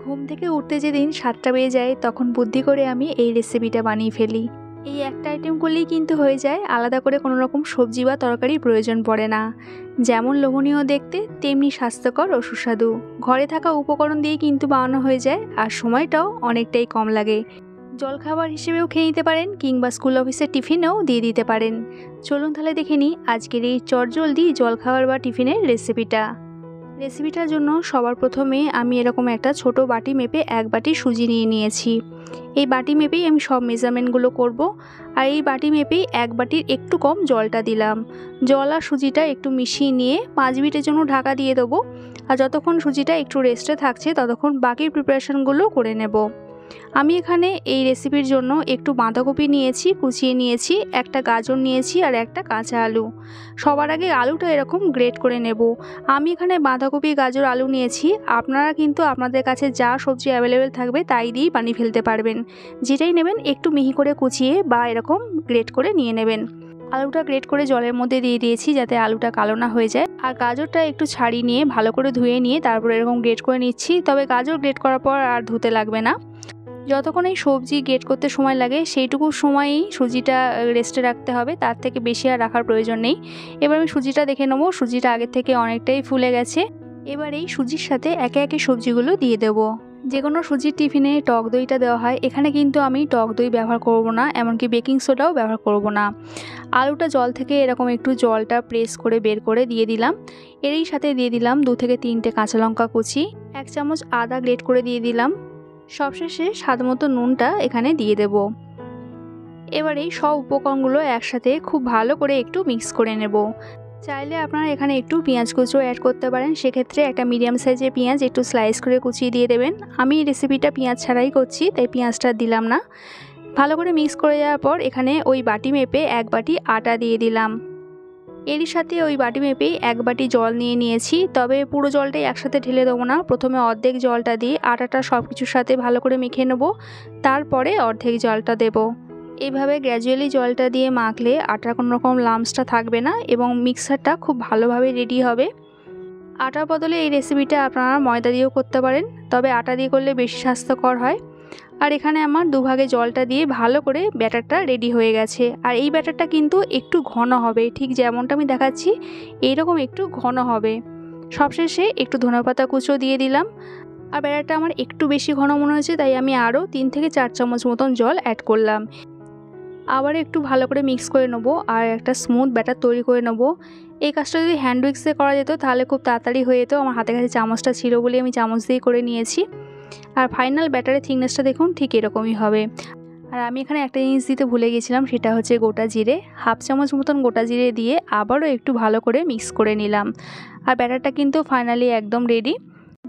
ঘুম থেকে উঠতে যেদিন 7টা বেজে যায় তখন বুদ্ধি করে আমি এই রেসিপিটা বানিয়ে ফেলি। এই একটা আইটেম করলেই কিন্তু হয়ে যায়, আলাদা করে কোনো রকম সবজি বা তরকারির প্রয়োজন পড়ে না। যেমন লোভনীয় দেখতে তেমনি স্বাস্থ্যকর ও সুস্বাদু। ঘরে থাকা উপকরণ দিয়ে কিন্তু বানানো হয়ে যায় আর সময়টাও অনেকটাই কম লাগে। জলখাবার হিসেবেও খেয়ে নিতে পারেন কিংবা স্কুল অফিসের টিফিনেও দিয়ে দিতে পারেন। চলুন তাহলে দেখে নিই আজকের এই চটজলদি জলখাবার বা টিফিনের রেসিপিটার জন্য সবার প্রথমে আমি এরকম একটা ছোট বাটি মেপে 1 বাটি সুজি নিয়ে নিয়েছি। এই বাটি মেপেই আমি সব মেজারমেন্টগুলো করব। আর এই বাটি মেপেই 1 বাটির একটু কম জলটা দিলাম। জল আর সুজিটা একটু মিশিয়ে নিয়ে 5 মিনিটের জন্য ঢাকা দিয়ে দেবো। আর যতক্ষণ সুজিটা একটু রেস্টে থাকছে ততক্ষণ বাকি প্রিপারেশনগুলো করে নেব। আমি এখানে এই রেসিপির জন্য একটু বাঁধাকপি নিয়েছি, কুচিয়ে নিয়েছি, একটা গাজর নিয়েছি আর একটা কাঁচা আলু। সবার আগে আলুটা এরকম গ্রেট করে নেব। আমি এখানে বাঁধাকপি, গাজর, আলু নিয়েছি। আপনারা কিন্তু আপনাদের কাছে যা সবজি অ্যাভেলেবেল থাকবে তাই দিয়েই বানিয়ে ফেলতে পারবেন। যেটাই নেবেন একটু মিহি করে কুচিয়ে বা এরকম গ্রেট করে নিয়ে নেবেন। আলুটা গ্রেট করে জলের মধ্যে দিয়ে দিয়েছি যাতে আলুটা কালো না হয়ে যায়। আর গাজরটা একটু ছাড়িয়ে নিয়ে ভালো করে ধুয়ে নিয়ে তারপর এরকম গ্রেট করে নিচ্ছি। তবে গাজর গ্রেট করার পর আর ধুতে লাগবে না। যতক্ষণ এই সবজি গ্রেট করতে সময় লাগে সেইটুকু সময়ই সুজিটা রেস্টে রাখতে হবে, তার থেকে বেশি আর রাখার প্রয়োজন নেই। এবার আমি সুজিটা দেখে নেবো, সুজিটা আগের থেকে অনেকটাই ফুলে গেছে। এবার এই সুজির সাথে একে একে সবজিগুলো দিয়ে দেব। যে কোনো সুজির টিফিনে টক দইটা দেওয়া হয়, এখানে কিন্তু আমি টক দই ব্যবহার করব না, এমনকি বেকিং সোডাও ব্যবহার করব না। আলুটা জল থেকে এরকম একটু জলটা প্রেস করে বের করে দিয়ে দিলাম। এরই সাথে দিয়ে দিলাম 2 থেকে 3টে কাঁচা লঙ্কা কুচি, 1 চামচ আদা গ্রেট করে দিয়ে দিলাম। সবশেষে স্বাদমতো নুনটা এখানে দিয়ে দেব। এবার এই সব উপকরণগুলো একসাথে খুব ভালো করে একটু মিক্স করে নেব। চাইলে আপনারা এখানে একটু পেঁয়াজ কুচো অ্যাড করতে পারেন, সেক্ষেত্রে একটা মিডিয়াম সাইজের পেঁয়াজ একটু স্লাইস করে কুচিয়ে দিয়ে দেবেন। আমি এই রেসিপিটা পেঁয়াজ ছাড়াই করছি তাই পেঁয়াজটা দিলাম না। ভালো করে মিক্স করে যাওয়ার পর এখানে ওই বাটি মেপে 1 বাটি আটা দিয়ে দিলাম। এরই সাথে ওই বাটি মেপেই 1 বাটি জল নিয়ে নিয়েছি, তবে পুরো জলটাই একসাথে ঢেলে দেবো না। প্রথমে অর্ধেক জলটা দিয়ে আটাটা সব কিছুর সাথে ভালো করে মেখে নেব, তারপরে অর্ধেক জলটা দেব। এইভাবে গ্র্যাজুয়ালি জলটা দিয়ে মাখলে আটার কোনো রকম লাম্পসটা থাকবে না এবং মিক্সারটা খুব ভালোভাবে রেডি হবে। আটার বদলে এই রেসিপিটা আপনারা ময়দা দিয়েও করতে পারেন, তবে আটা দিয়ে করলে বেশি স্বাস্থ্যকর হয়। আর এখানে আমার 2 ভাগে জলটা দিয়ে ভালো করে ব্যাটারটা রেডি হয়ে গেছে। আর এই ব্যাটারটা কিন্তু একটু ঘন হবে, ঠিক যেমনটা আমি দেখাচ্ছি এইরকম একটু ঘন হবে। সবশেষে একটু ধনেপাতা কুচো দিয়ে দিলাম। আর ব্যাটারটা আমার একটু বেশি ঘন মনে হয়েছে তাই আমি আরও 3 থেকে 4 চামচ মতন জল অ্যাড করলাম। আবার একটু ভালো করে মিক্স করে নেব আর একটা স্মুথ ব্যাটার তৈরি করে নেব। এই কাজটা যদি হ্যান্ড উইক্সে করা যেত তাহলে খুব তাড়াতাড়ি হয়ে যেত। আমার হাতের কাছে চামচটা ছিল বলে আমি চামচ দিয়ে করে নিয়েছি। আর ফাইনাল ব্যাটারের থিকনেসটা দেখুন ঠিক এরকমই হবে। আর আমি এখানে একটা জিনিস দিতে ভুলে গেছিলাম, সেটা হচ্ছে গোটা জিরে। 1/2 চামচ মতন গোটা জিরে দিয়ে আবারও একটু ভালো করে মিক্স করে নিলাম। আর ব্যাটারটা কিন্তু ফাইনালি একদম রেডি।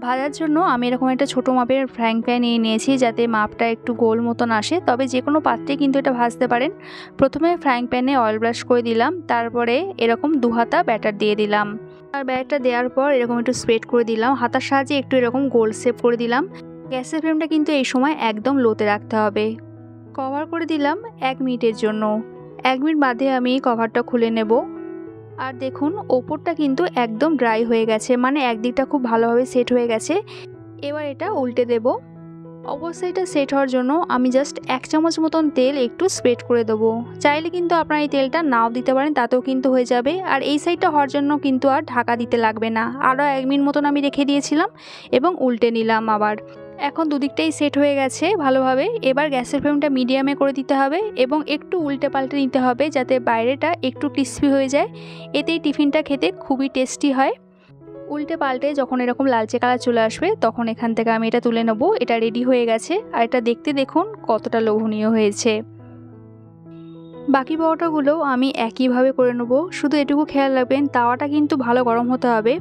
ভাজার জন্য আমি এরকম একটা ছোটো মাপের ফ্রাইং প্যান নিয়ে নিয়েছি যাতে মাপটা একটু গোল মতন আসে, তবে যে কোনো পাত্রে কিন্তু এটা ভাজতে পারেন। প্রথমে ফ্রাইং প্যানে অয়েল ব্রাশ করে দিলাম, তারপরে এরকম 2 হাতা ব্যাটার দিয়ে দিলাম। আর ব্যাটারটা দেওয়ার পর এরকম একটু স্প্রেড করে দিলাম, হাতার সাহায্যে একটু এরকম গোল শেপ করে দিলাম। গ্যাসের ফ্লেমটা কিন্তু এই সময় একদম লোতে রাখতে হবে। কভার করে দিলাম 1 মিনিটের জন্য। 1 মিনিট বাদে আমি কভারটা খুলে নেব। আর দেখুন ওপরটা কিন্তু একদম ড্রাই হয়ে গেছে, মানে একদিকটা খুব ভালোভাবে সেট হয়ে গেছে। এবার এটা উল্টে দেব। অবশ্যই এটা সেট হওয়ার জন্য আমি জাস্ট 1 চামচ মতন তেল একটু স্প্রেড করে দেবো। চাইলে কিন্তু আপনারা এই তেলটা নাও দিতে পারেন, তাতেও কিন্তু হয়ে যাবে। আর এই সাইডটা হওয়ার জন্য কিন্তু আর ঢাকা দিতে লাগবে না। আরও 1 মিনিট মতন আমি রেখে দিয়েছিলাম এবং উল্টে নিলাম আবার। এখন দুদিকটাই সেট হয়ে গেছে ভালোভাবে। এবার গ্যাসের ফ্লেমটা মিডিয়ামে করে দিতে হবে এবং একটু উল্টে পাল্টে নিতে হবে যাতে বাইরেটা একটু ক্রিস্পি হয়ে যায়। এতেই টিফিনটা খেতে খুবই টেস্টি হয়। উল্টে পাল্টে যখন এরকম লালচে কালার চলে আসবে তখন এখান থেকে আমি এটা তুলে নেব। এটা রেডি হয়ে গেছে আর এটা দেখতে দেখুন কতটা লোভনীয় হয়েছে। বাকি পরোটাগুলো আমি একইভাবে করে নেব। শুধু এটুকু খেয়াল রাখবেন তাওয়াটা কিন্তু ভালো গরম হতে হবে,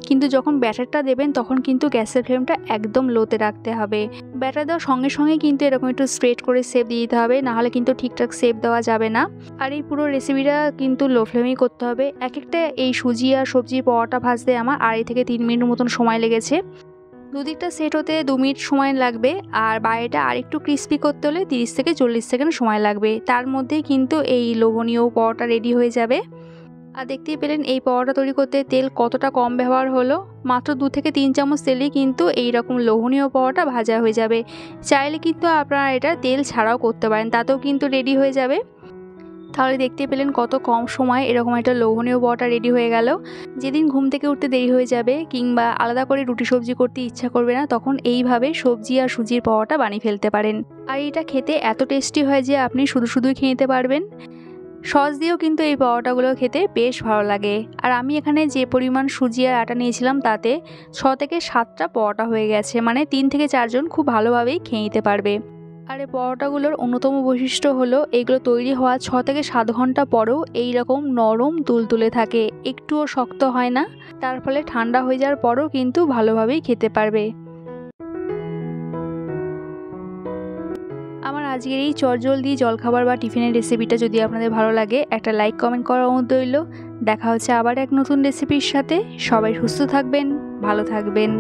কিন্তু যখন ব্যাটারটা দেবেন তখন কিন্তু গ্যাসের ফ্লেমটা একদম লোতে রাখতে হবে। ব্যাটার দেওয়ার সঙ্গে সঙ্গে কিন্তু এরকম একটু স্প্রেড করে শেপ দিয়ে দিতে হবে, নাহলে কিন্তু ঠিকঠাক শেপ দেওয়া যাবে না। আর এই পুরো রেসিপিটা কিন্তু লো ফ্লেমেই করতে হবে। এক একটা এই সুজি আর সবজি পরোটা ভাজতে আমার 2.5 থেকে 3 মিনিট মতন সময় লেগেছে। দুদিকটা সেট হতে 2 মিনিট সময় লাগবে আর বাইরেটা আরেকটু ক্রিস্পি করতে হলে 30 থেকে 40 সেকেন্ড সময় লাগবে। তার মধ্যেই কিন্তু এই লোভনীয় পরোটা রেডি হয়ে যাবে। আর দেখতেই পেলেন এই পরোটা তৈরি করতে তেল কতটা কম ব্যবহার হলো। মাত্র 2 থেকে 3 চামচ তেলেই কিন্তু এই রকম লোভনীয় পরোটা ভাজা হয়ে যাবে। চাইলে কিন্তু আপনারা এটা তেল ছাড়াও করতে পারেন, তাতেও কিন্তু রেডি হয়ে যাবে। তাহলে দেখতে পেলেন কত কম সময় এরকম একটা লোভনীয় পরোটা রেডি হয়ে গেল। যেদিন ঘুম থেকে উঠতে দেরি হয়ে যাবে কিংবা আলাদা করে রুটি সবজি করতে ইচ্ছা করবে না, তখন এইভাবে সবজি আর সুজির পরোটা বানিয়ে ফেলতে পারেন। আর এটা খেতে এত টেস্টি হয় যে আপনি শুধুই খেয়ে নিতে পারবেন। সস দিয়েও কিন্তু এই পরোটাগুলো খেতে বেশ ভালো লাগে। আর আমি এখানে যে পরিমাণ সুজি আর আটা নিয়েছিলাম তাতে 6 থেকে 7টা পরোটা হয়ে গেছে, মানে 3 থেকে 4 জন খুব ভালোভাবেই খেয়ে নিতে পারবে। আর এই পরোটাগুলোর অন্যতম বৈশিষ্ট্য হলো এগুলো তৈরি হওয়ার 6 থেকে 7 ঘন্টা পরেও এই রকম নরম তুলতুলে থাকে, একটুও শক্ত হয় না। তার ফলে ঠান্ডা হয়ে যাওয়ার পরেও কিন্তু ভালোভাবেই খেতে পারবে। আমার আজকের এই চটজলদি জলখাবার বা টিফিনের রেসিপিটা যদি আপনাদের ভালো লাগে, একটা লাইক কমেন্ট করার অনুরোধ রইল। দেখা হচ্ছে আবার এক নতুন রেসিপির সাথে। সবাই সুস্থ থাকবেন, ভালো থাকবেন।